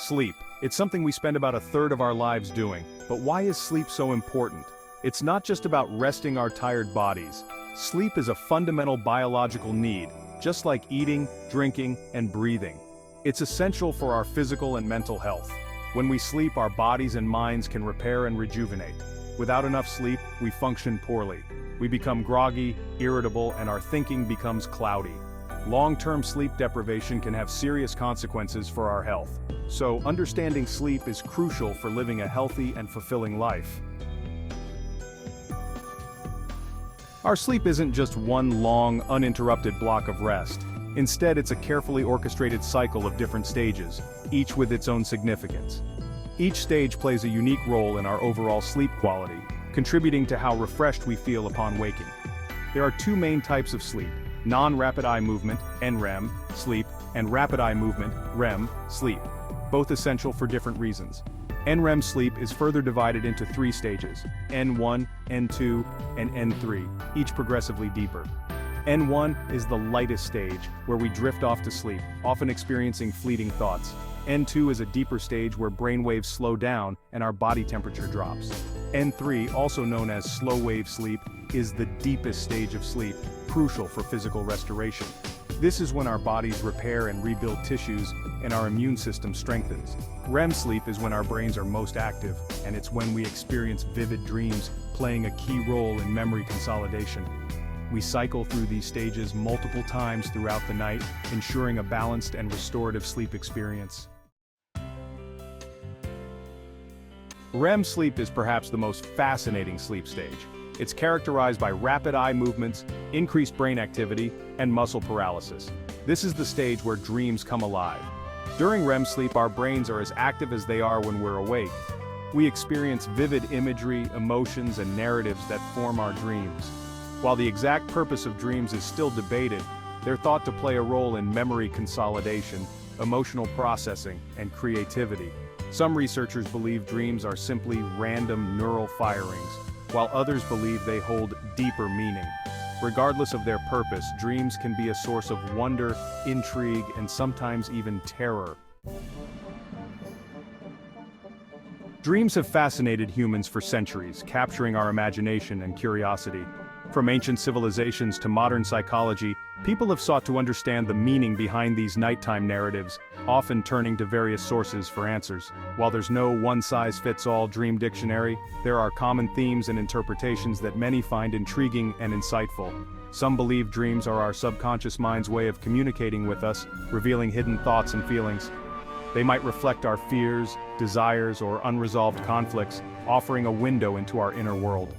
Sleep. It's something we spend about a third of our lives doing. But why is sleep so important? It's not just about resting our tired bodies. Sleep is a fundamental biological need, just like eating, drinking, and breathing. It's essential for our physical and mental health. When we sleep, our bodies and minds can repair and rejuvenate. Without enough sleep, we function poorly. We become groggy, irritable, and our thinking becomes cloudy. Long-term sleep deprivation can have serious consequences for our health. So, understanding sleep is crucial for living a healthy and fulfilling life. Our sleep isn't just one long, uninterrupted block of rest. Instead, it's a carefully orchestrated cycle of different stages, each with its own significance. Each stage plays a unique role in our overall sleep quality, contributing to how refreshed we feel upon waking. There are two main types of sleep: non-rapid eye movement, NREM, sleep, and rapid eye movement, REM, sleep, both essential for different reasons. NREM sleep is further divided into three stages: N1, N2, and N3, each progressively deeper. N1 is the lightest stage, where we drift off to sleep, often experiencing fleeting thoughts. N2 is a deeper stage where brainwaves slow down and our body temperature drops. N3, also known as slow-wave sleep, is the deepest stage of sleep, crucial for physical restoration. This is when our bodies repair and rebuild tissues and our immune system strengthens. REM sleep is when our brains are most active, and it's when we experience vivid dreams, playing a key role in memory consolidation. We cycle through these stages multiple times throughout the night, ensuring a balanced and restorative sleep experience. REM sleep is perhaps the most fascinating sleep stage. It's characterized by rapid eye movements, increased brain activity, and muscle paralysis. This is the stage where dreams come alive. During REM sleep, our brains are as active as they are when we're awake. We experience vivid imagery, emotions, and narratives that form our dreams. While the exact purpose of dreams is still debated, they're thought to play a role in memory consolidation, emotional processing, and creativity. Some researchers believe dreams are simply random neural firings, while others believe they hold deeper meaning. Regardless of their purpose, dreams can be a source of wonder, intrigue, and sometimes even terror. Dreams have fascinated humans for centuries, capturing our imagination and curiosity. From ancient civilizations to modern psychology, people have sought to understand the meaning behind these nighttime narratives, often turning to various sources for answers. While there's no one-size-fits-all dream dictionary, there are common themes and interpretations that many find intriguing and insightful. Some believe dreams are our subconscious mind's way of communicating with us, revealing hidden thoughts and feelings. They might reflect our fears, desires, or unresolved conflicts, offering a window into our inner world.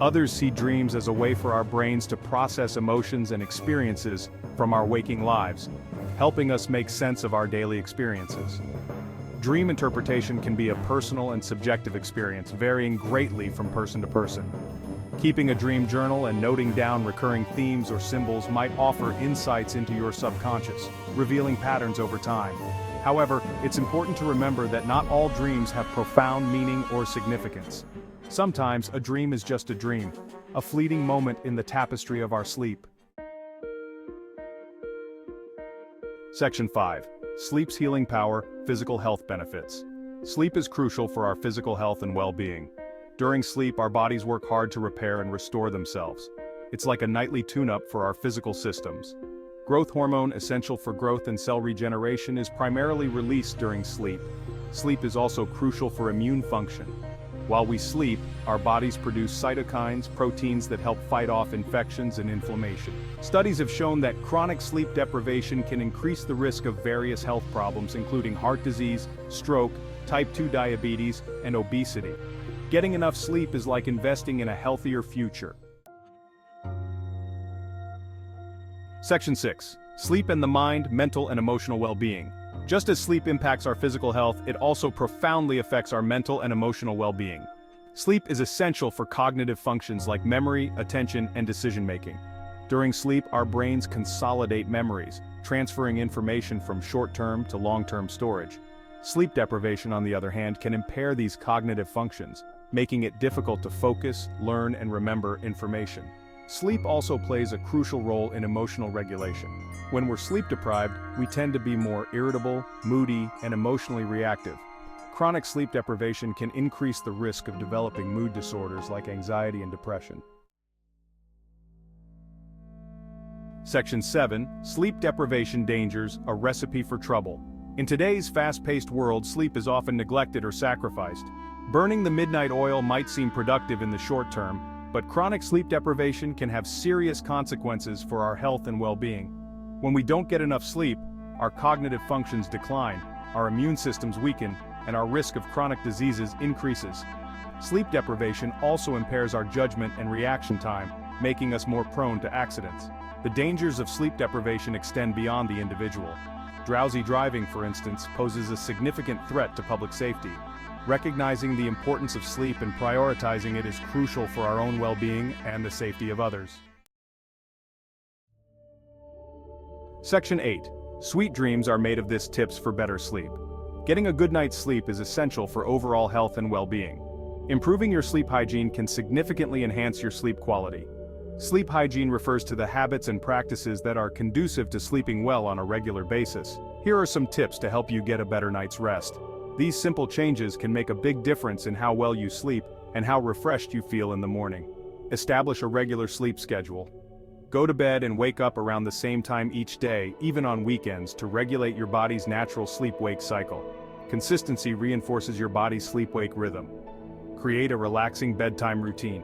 Others see dreams as a way for our brains to process emotions and experiences from our waking lives, helping us make sense of our daily experiences. Dream interpretation can be a personal and subjective experience, varying greatly from person to person. Keeping a dream journal and noting down recurring themes or symbols might offer insights into your subconscious, revealing patterns over time. However, it's important to remember that not all dreams have profound meaning or significance. Sometimes, a dream is just a dream, a fleeting moment in the tapestry of our sleep. Section 5. Sleep's healing power, physical health benefits. Sleep is crucial for our physical health and well-being. During sleep, our bodies work hard to repair and restore themselves. It's like a nightly tune-up for our physical systems. Growth hormone, essential for growth and cell regeneration, is primarily released during sleep. Sleep is also crucial for immune function. While we sleep, our bodies produce cytokines, proteins that help fight off infections and inflammation. Studies have shown that chronic sleep deprivation can increase the risk of various health problems, including heart disease, stroke, type 2 diabetes, and obesity. Getting enough sleep is like investing in a healthier future. Section 6. Sleep and the mind, mental and emotional well-being. Just as sleep impacts our physical health, it also profoundly affects our mental and emotional well-being. Sleep is essential for cognitive functions like memory, attention, and decision-making. During sleep, our brains consolidate memories, transferring information from short-term to long-term storage. Sleep deprivation, on the other hand, can impair these cognitive functions, making it difficult to focus, learn, and remember information. Sleep also plays a crucial role in emotional regulation. When we're sleep deprived, we tend to be more irritable, moody, and emotionally reactive. Chronic sleep deprivation can increase the risk of developing mood disorders like anxiety and depression. Section 7. Sleep deprivation dangers, a recipe for trouble. In today's fast-paced world, sleep is often neglected or sacrificed. Burning the midnight oil might seem productive in the short term, but chronic sleep deprivation can have serious consequences for our health and well-being. When we don't get enough sleep, our cognitive functions decline, our immune systems weaken, and our risk of chronic diseases increases. Sleep deprivation also impairs our judgment and reaction time, making us more prone to accidents. The dangers of sleep deprivation extend beyond the individual. Drowsy driving, for instance, poses a significant threat to public safety. Recognizing the importance of sleep and prioritizing it is crucial for our own well-being and the safety of others. Section 8. Sweet dreams are made of this. Tips for better sleep. Getting a good night's sleep is essential for overall health and well-being. Improving your sleep hygiene can significantly enhance your sleep quality. Sleep hygiene refers to the habits and practices that are conducive to sleeping well on a regular basis. Here are some tips to help you get a better night's rest. These simple changes can make a big difference in how well you sleep and how refreshed you feel in the morning. Establish a regular sleep schedule. Go to bed and wake up around the same time each day, even on weekends, to regulate your body's natural sleep-wake cycle. Consistency reinforces your body's sleep-wake rhythm. Create a relaxing bedtime routine.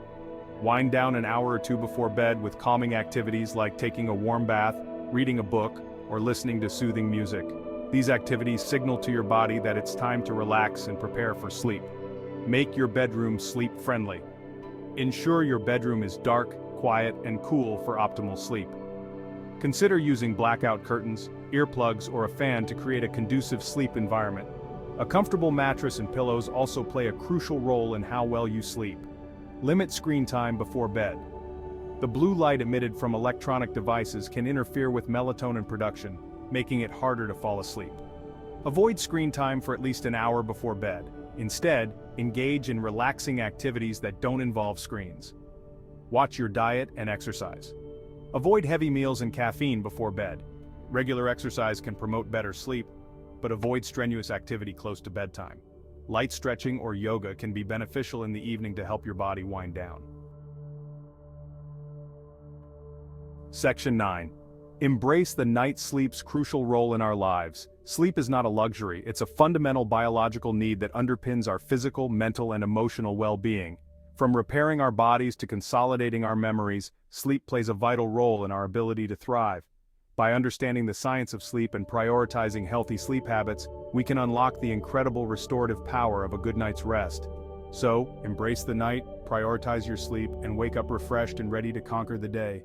Wind down an hour or two before bed with calming activities like taking a warm bath, reading a book, or listening to soothing music. These activities signal to your body that it's time to relax and prepare for sleep. Make your bedroom sleep-friendly. Ensure your bedroom is dark, quiet, and cool for optimal sleep. Consider using blackout curtains, earplugs, or a fan to create a conducive sleep environment. A comfortable mattress and pillows also play a crucial role in how well you sleep. Limit screen time before bed. The blue light emitted from electronic devices can interfere with melatonin production, making it harder to fall asleep. Avoid screen time for at least an hour before bed. Instead, engage in relaxing activities that don't involve screens. Watch your diet and exercise. Avoid heavy meals and caffeine before bed. Regular exercise can promote better sleep, but avoid strenuous activity close to bedtime. Light stretching or yoga can be beneficial in the evening to help your body wind down. Section 9. Embrace the night sleep's crucial role in our lives. Sleep is not a luxury, it's a fundamental biological need that underpins our physical, mental, and emotional well-being. From repairing our bodies to consolidating our memories, sleep plays a vital role in our ability to thrive. By understanding the science of sleep and prioritizing healthy sleep habits, we can unlock the incredible restorative power of a good night's rest. So, embrace the night, prioritize your sleep, and wake up refreshed and ready to conquer the day.